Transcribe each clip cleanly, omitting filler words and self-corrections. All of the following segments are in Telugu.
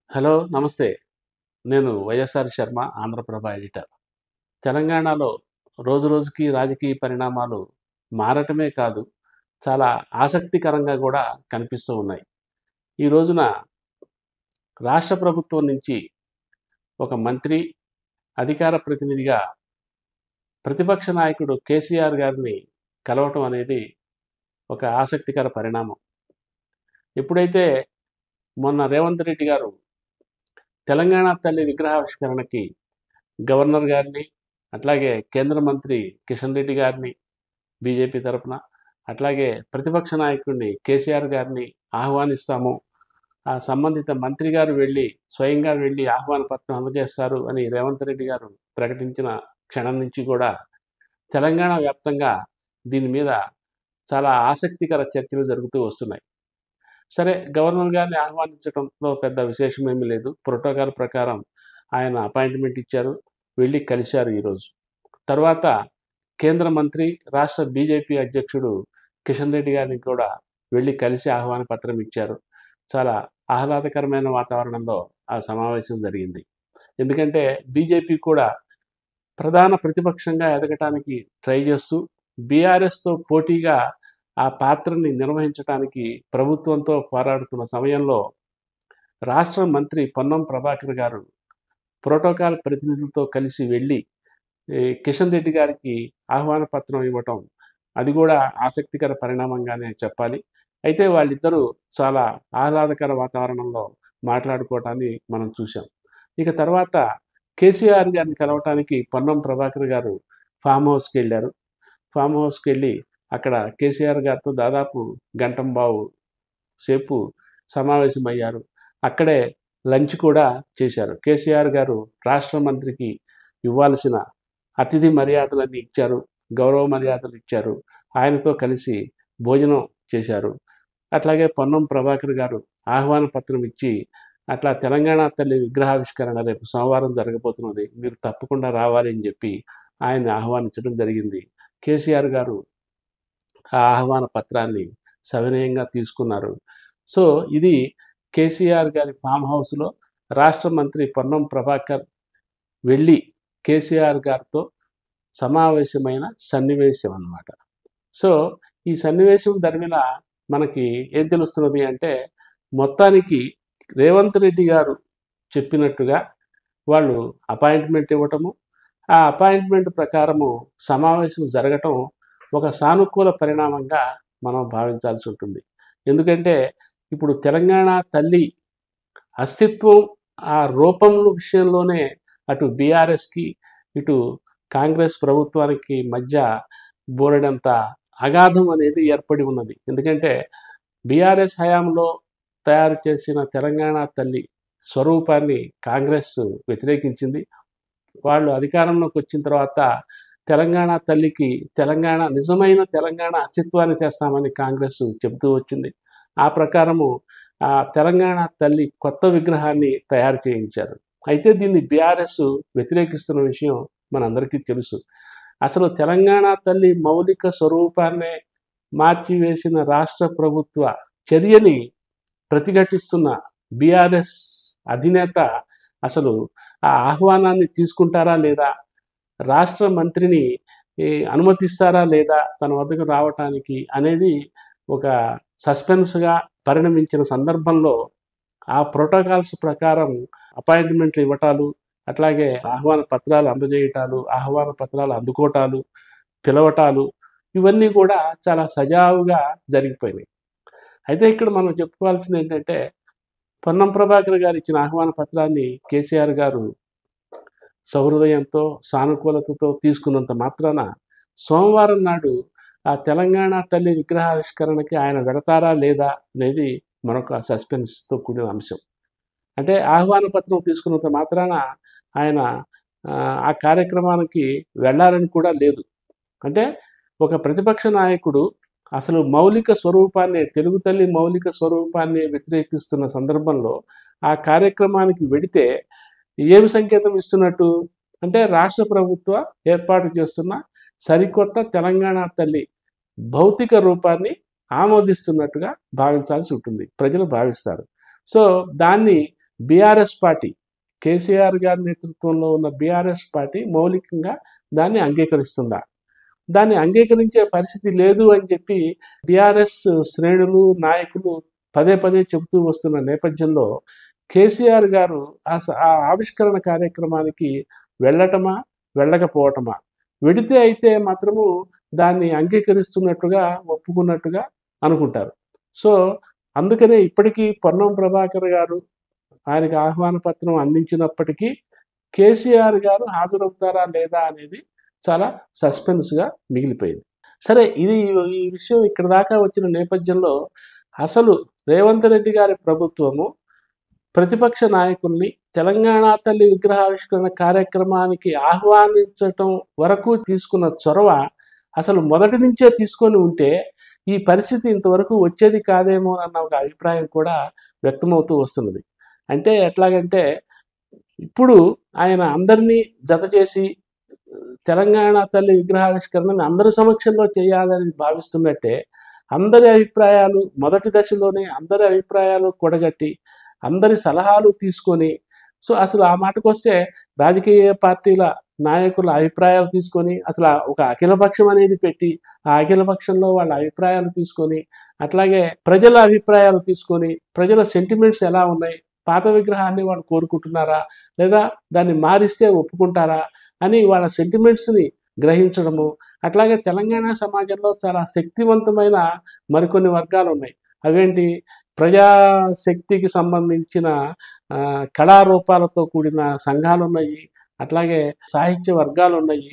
హలో నమస్తే. నేను వైఎస్ఆర్ శర్మ, ఆంధ్రప్రభ ఎడిటర్. తెలంగాణలో రోజురోజుకి రాజకీయ పరిణామాలు మారటమే కాదు, చాలా ఆసక్తికరంగా కూడా కనిపిస్తూ ఉన్నాయి. ఈ రోజున రాష్ట్ర ప్రభుత్వం నుంచి ఒక మంత్రి, అధికార ప్రతినిధిగా ప్రతిపక్ష నాయకుడు కేసీఆర్ గారిని కలవటం అనేది ఒక ఆసక్తికర పరిణామం. ఎప్పుడైతే మొన్న రేవంత్ రెడ్డి గారు తెలంగాణ తల్లి విగ్రహావిష్కరణకి గవర్నర్ గారిని, అట్లాగే కేంద్ర మంత్రి కిషన్ రెడ్డి గారిని బీజేపీ తరపున, అట్లాగే ప్రతిపక్ష నాయకుడిని కేసీఆర్ గారిని ఆహ్వానిస్తాము. ఆ సంబంధిత మంత్రి గారు స్వయంగా వెళ్ళి ఆహ్వాన పత్రం అందజేస్తారు అని రేవంత్ రెడ్డి గారు ప్రకటించిన క్షణం నుంచి కూడా తెలంగాణ వ్యాప్తంగా దీని మీద చాలా ఆసక్తికర చర్చలు జరుగుతూ వస్తున్నాయి. సరే, గవర్నర్ గారిని ఆహ్వానించడంలో పెద్ద విశేషం ఏమీ లేదు. ప్రోటోకాల్ ప్రకారం ఆయన అపాయింట్మెంట్ ఇచ్చారు, వెళ్ళి కలిశారు ఈరోజు. తర్వాత కేంద్ర మంత్రి, రాష్ట్ర బీజేపీ అధ్యక్షుడు కిషన్ రెడ్డి గారిని కూడా వెళ్ళి కలిసి ఆహ్వాన పత్రం ఇచ్చారు. చాలా ఆహ్లాదకరమైన వాతావరణంలో ఆ సమావేశం జరిగింది. ఎందుకంటే బీజేపీ కూడా ప్రధాన ప్రతిపక్షంగా ఎదగటానికి ట్రై చేస్తూ బీఆర్ఎస్తో పోటీగా ఆ పాత్రని నిర్వహించడానికి ప్రభుత్వంతో పోరాడుతున్న సమయంలో రాష్ట్ర మంత్రి పొన్నం ప్రభాకర్ గారు ప్రోటోకాల్ ప్రతినిధులతో కలిసి వెళ్ళి కిషన్ రెడ్డి గారికి ఆహ్వాన పత్రం ఇవ్వటం, అది కూడా ఆసక్తికర పరిణామంగానే చెప్పాలి. అయితే వాళ్ళిద్దరూ చాలా ఆహ్లాదకర వాతావరణంలో మాట్లాడుకోవటాన్ని మనం చూసాం. ఇక తర్వాత కేసీఆర్ గారిని కలవటానికి పొన్నం ప్రభాకర్ గారు ఫామ్ హౌస్కి వెళ్ళారు. ఫామ్ హౌస్కి వెళ్ళి అక్కడ కేసీఆర్ గారితో దాదాపు గంటంబావు సేపు సమావేశమయ్యారు. అక్కడే లంచ్ కూడా చేశారు. కేసీఆర్ గారు రాష్ట్ర మంత్రికి ఇవ్వాల్సిన అతిథి మర్యాదలన్నీ ఇచ్చారు, గౌరవ మర్యాదలు ఇచ్చారు. ఆయనతో కలిసి భోజనం చేశారు. అట్లాగే పొన్నం ప్రభాకర్ గారు ఆహ్వాన పత్రం ఇచ్చి, అట్లా తెలంగాణ తల్లి విగ్రహావిష్కరణ రేపు సోమవారం జరగబోతున్నది, మీరు తప్పకుండా రావాలి అని చెప్పి ఆయన ఆహ్వానించడం జరిగింది. కేసీఆర్ గారు ఆ ఆహ్వాన పత్రాన్ని సవినయంగా తీసుకున్నారు. సో ఇది కేసీఆర్ గారి ఫామ్ హౌస్లో రాష్ట్ర మంత్రి పొన్నం ప్రభాకర్ వెళ్ళి కేసీఆర్ గారితో సమావేశమైన సన్నివేశం అన్నమాట. సో ఈ సన్నివేశం దరిమిలా మనకి ఏం తెలుస్తున్నది అంటే, మొత్తానికి రేవంత్ రెడ్డి గారు చెప్పినట్టుగా వాళ్ళు అపాయింట్మెంట్ ఇవ్వటము, ఆ అపాయింట్మెంట్ ప్రకారము సమావేశం జరగటం ఒక సానుకూల పరిణామంగా మనం భావించాల్సి ఉంటుంది. ఎందుకంటే ఇప్పుడు తెలంగాణ తల్లి అస్తిత్వం, ఆ రూపం విషయంలోనే అటు బీఆర్ఎస్కి ఇటు కాంగ్రెస్ ప్రభుత్వానికి మధ్య బోలెడంత అగాధం అనేది ఏర్పడి ఉన్నది. ఎందుకంటే బీఆర్ఎస్ హయాంలో తయారు చేసిన తెలంగాణ తల్లి స్వరూపాన్ని కాంగ్రెస్ వ్యతిరేకించింది. వాళ్ళు అధికారంలోకి వచ్చిన తర్వాత తెలంగాణ తల్లికి నిజమైన తెలంగాణ అస్తిత్వాన్ని తెస్తామని కాంగ్రెస్ చెబుతూ వచ్చింది. ఆ ప్రకారము ఆ తెలంగాణ తల్లి కొత్త విగ్రహాన్ని తయారు చేయించారు. అయితే దీన్ని బీఆర్ఎస్ వ్యతిరేకిస్తున్న విషయం మనందరికీ తెలుసు. అసలు తెలంగాణ తల్లి మౌలిక స్వరూపాన్నే మార్చివేసిన రాష్ట్ర ప్రభుత్వ చర్యని ప్రతిఘటిస్తున్న బీఆర్ఎస్ అధినేత అసలు ఆ ఆహ్వానాన్ని తీసుకుంటారా లేదా, రాష్ట్ర మంత్రిని అనుమతిస్తారా లేదా తన వద్దకు రావటానికి అనేది ఒక సస్పెన్స్గా పరిణమించిన సందర్భంలో ఆ ప్రోటోకాల్స్ ప్రకారం అపాయింట్మెంట్లు ఇవ్వటాలు, అట్లాగే ఆహ్వాన పత్రాలు అందజేయటాలు, ఆహ్వాన పత్రాలు అందుకోవటాలు, పిలవటాలు, ఇవన్నీ కూడా చాలా సజావుగా జరిగిపోయినాయి. అయితే ఇక్కడ మనం చెప్పుకోవాల్సింది ఏంటంటే, పొన్నం ప్రభాకర్ గారు ఇచ్చిన ఆహ్వాన పత్రాన్ని కేసీఆర్ గారు సహృదయంతో, సానుకూలతతో తీసుకున్నంత మాత్రాన సోమవారం నాడు ఆ తెలంగాణ తల్లి విగ్రహావిష్కరణకి ఆయన వెడతారా లేదా అనేది మరొక సస్పెన్స్తో కూడిన అంశం. అంటే ఆహ్వాన పత్రం తీసుకున్నంత మాత్రాన ఆయన ఆ కార్యక్రమానికి వెళ్ళాలని కూడా లేదు. అంటే ఒక ప్రతిపక్ష నాయకుడు అసలు మౌలిక స్వరూపాన్ని, తెలుగు తల్లి మౌలిక స్వరూపాన్ని వ్యతిరేకిస్తున్న సందర్భంలో ఆ కార్యక్రమానికి వెడితే ఏమి సంకేతం ఇస్తున్నట్టు అంటే, రాష్ట్ర ప్రభుత్వ ఏర్పాటు చేస్తున్న సరికొత్త తెలంగాణ తల్లి భౌతిక రూపాన్ని ఆమోదిస్తున్నట్టుగా భావించాల్సి ఉంటుంది. ప్రజలు భావిస్తారు. సో, దాన్ని బీఆర్ఎస్ పార్టీ, కేసీఆర్ గారి నేతృత్వంలో ఉన్న బీఆర్ఎస్ పార్టీ మౌలికంగా దాన్ని అంగీకరిస్తుందా? దాన్ని అంగీకరించే పరిస్థితి లేదు అని చెప్పి బీఆర్ఎస్ శ్రేణులు, నాయకులు పదే పదే చెబుతూ వస్తున్న నేపథ్యంలో కేసీఆర్ గారు ఆ ఆవిష్కరణ కార్యక్రమానికి వెళ్ళటమా? వెళ్ళకపోవటమా? వెడితే అయితే మాత్రము దాన్ని అంగీకరిస్తున్నట్టుగా, ఒప్పుకున్నట్టుగా అనుకుంటారు. సో, అందుకనే ఇప్పటికీ పొన్నం ప్రభాకర్ గారు ఆయనకి ఆహ్వాన పత్రం అందించినప్పటికీ కేసీఆర్ గారు హాజరవుతారా లేదా అనేది చాలా సస్పెన్స్‌గా మిగిలిపోయింది. సరే ఈ విషయం ఇక్కడి దాకా వచ్చిన నేపథ్యంలో అసలు రేవంత్ రెడ్డి గారి ప్రభుత్వము ప్రతిపక్ష నాయకుల్ని తెలంగాణ తల్లి విగ్రహావిష్కరణ కార్యక్రమానికి ఆహ్వానించటం వరకు తీసుకున్న చొరవ అసలు మొదటి నుంచే తీసుకొని ఉంటే ఈ పరిస్థితి ఇంతవరకు వచ్చేది కాదేమో అన్న ఒక అభిప్రాయం కూడా వ్యక్తమవుతూ వస్తున్నది. అంటే ఎట్లాగంటే ఇప్పుడు ఆయన అందరినీ జతచేసి తెలంగాణ తల్లి విగ్రహావిష్కరణని అందరి సమక్షంలో చేయాలని భావిస్తున్నట్టే అందరి అభిప్రాయాలు మొదటి దశలోనే అందరి అభిప్రాయాలు కూడగట్టి అందరి సలహాలు తీసుకొని సో అసలు ఆ మాటకొస్తే రాజకీయ పార్టీల నాయకుల అభిప్రాయాలు తీసుకొని అసలు ఒక అఖిలపక్షం అనేది పెట్టి ఆ అఖిలపక్షంలో వాళ్ళ అభిప్రాయాలు తీసుకొని అట్లాగే ప్రజల అభిప్రాయాలు తీసుకొని ప్రజల సెంటిమెంట్స్ ఎలా ఉన్నాయి, పాత విగ్రహాన్ని వాళ్ళు కోరుకుంటున్నారా లేదా దాన్ని మారిస్తే ఒప్పుకుంటారా అని వాళ్ళ సెంటిమెంట్స్ని గ్రహించడము. అట్లాగే తెలంగాణ సమాజంలో చాలా శక్తివంతమైన మరికొన్ని వర్గాలు ఉన్నాయి. అవేంటి, ప్రజాశక్తికి సంబంధించిన కళారూపాలతో కూడిన సంఘాలున్నాయి. అట్లాగే సాహిత్య వర్గాలున్నాయి.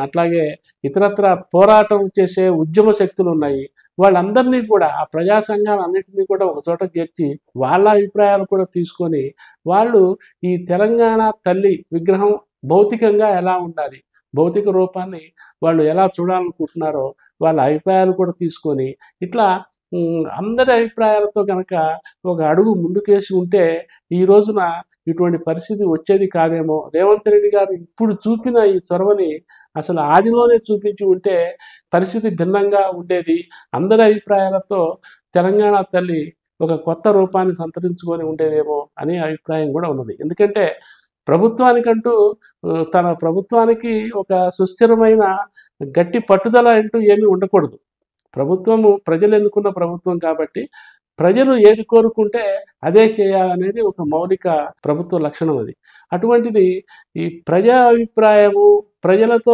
అట్లాగే ఇతరత్ర పోరాటం చేసే ఉద్యమ శక్తులున్నాయి. వాళ్ళందరినీ కూడా ఆ ప్రజా సంఘాలన్నిటినీ కూడా ఒక చోట చేర్చి వాళ్ళ అభిప్రాయాలు కూడా తీసుకొని వాళ్ళు ఈ తెలంగాణ తల్లి విగ్రహం భౌతికంగా ఎలా ఉండాలి, భౌతిక రూపాన్ని వాళ్ళు ఎలా చూడాలనుకుంటున్నారో వాళ్ళ అభిప్రాయాలు కూడా తీసుకొని ఇట్లా అందరి అభిప్రాయాలతో కనుక ఒక అడుగు ముందుకేసి ఉంటే ఈ రోజున ఇటువంటి పరిస్థితి వచ్చేది కాదేమో. రేవంత్ రెడ్డి గారు ఇప్పుడు చూపిన ఈ చొరవని అసలు ఆదిలోనే చూపించి ఉంటే పరిస్థితి భిన్నంగా ఉండేది. అందరి అభిప్రాయాలతో తెలంగాణ తల్లి ఒక కొత్త రూపాన్ని సంతరించుకొని ఉండేదేమో అనే అభిప్రాయం కూడా ఉన్నది. ఎందుకంటే ప్రభుత్వానికంటూ తన ప్రభుత్వానికి ఒక సుస్థిరమైన గట్టి పట్టుదల అంటూ ఏమీ ఉండకూడదు. ప్రభుత్వము ప్రజలు ఎన్నుకున్న ప్రభుత్వం కాబట్టి ప్రజలు ఏది కోరుకుంటే అదే చేయాలనేది ఒక మౌలిక ప్రభుత్వ లక్షణం అది. అటువంటిది ఈ ప్రజా అభిప్రాయము ప్రజలతో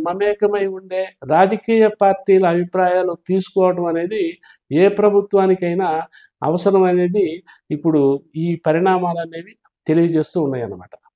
మమేకమై ఉండే రాజకీయ పార్టీల అభిప్రాయాలు తీసుకోవడం అనేది ఏ ప్రభుత్వానికైనా అవసరం అనేది ఇప్పుడు ఈ పరిణామాలు అనేవి తెలియజేస్తూ ఉన్నాయన్నమాట.